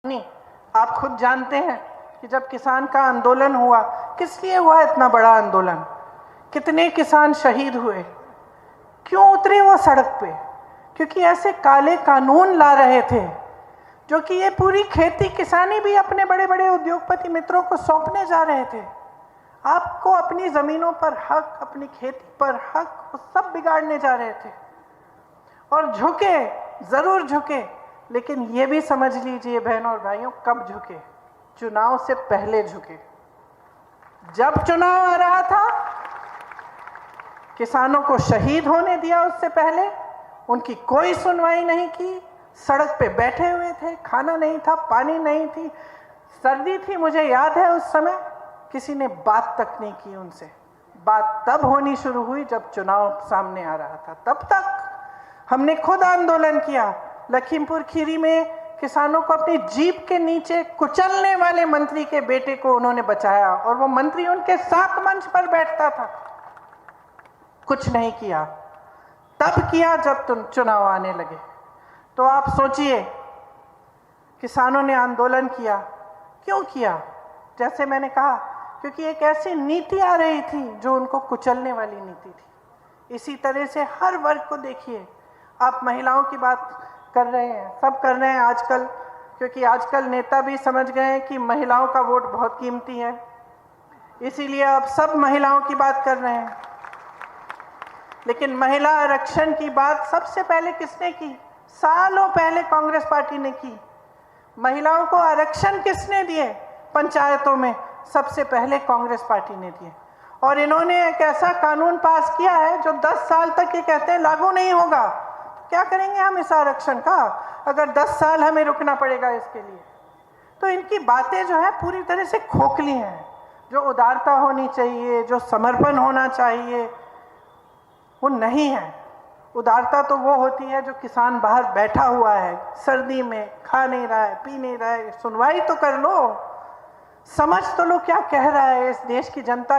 नहीं, आप खुद जानते हैं कि जब किसान का आंदोलन हुआ, किस लिए हुआ इतना बड़ा आंदोलन, कितने किसान शहीद हुए, क्यों उतरे वो सड़क पे? क्योंकि ऐसे काले कानून ला रहे थे जो कि ये पूरी खेती किसानी भी अपने बड़े बड़े उद्योगपति मित्रों को सौंपने जा रहे थे। आपको अपनी जमीनों पर हक, अपनी खेती पर हक, वो सब बिगाड़ने जा रहे थे। और झुके, जरूर झुके, लेकिन ये भी समझ लीजिए बहनों और भाइयों, कब झुके? चुनाव से पहले झुके। जब चुनाव आ रहा था, किसानों को शहीद होने दिया, उससे पहले उनकी कोई सुनवाई नहीं की, सड़क पे बैठे हुए थे, खाना नहीं था, पानी नहीं थी, सर्दी थी, मुझे याद है उस समय किसी ने बात तक नहीं की उनसे। बात तब होनी शुरू हुई जब चुनाव सामने आ रहा था। तब तक हमने खुद आंदोलन किया। लखीमपुर खीरी में किसानों को अपनी जीप के नीचे कुचलने वाले मंत्री के बेटे को उन्होंने बचाया, और वो मंत्री उनके साथ मंच पर बैठता था। कुछ नहीं किया। तब किया जब तुम चुनाव आने लगे। तो आप सोचिए, किसानों ने आंदोलन किया, क्यों किया? जैसे मैंने कहा, क्योंकि एक ऐसी नीति आ रही थी जो उनको कुचलने वाली नीति थी। इसी तरह से हर वर्ग को देखिए, आप महिलाओं की बात कर रहे हैं, सब कर रहे हैं आजकल, क्योंकि आजकल नेता भी समझ गए हैं कि महिलाओं का वोट बहुत कीमती है, इसीलिए अब सब महिलाओं की बात कर रहे हैं। लेकिन महिला आरक्षण की बात सबसे पहले किसने की? सालों पहले कांग्रेस पार्टी ने की। महिलाओं को आरक्षण किसने दिए? पंचायतों में सबसे पहले कांग्रेस पार्टी ने दिए। और इन्होंने एक ऐसा कानून पास किया है जो 10 साल तक ये कहते हैं लागू नहीं होगा। क्या करेंगे हम इस आरक्षण का, अगर 10 साल हमें रुकना पड़ेगा इसके लिए? तो इनकी बातें जो है पूरी तरह से खोखली हैं। जो उदारता होनी चाहिए, जो समर्पण होना चाहिए, वो नहीं है। उदारता तो वो होती है जो किसान बाहर बैठा हुआ है, सर्दी में खा नहीं रहा है, पी नहीं रहा है, सुनवाई तो कर लो, समझ तो लो क्या कह रहा है इस देश की जनता।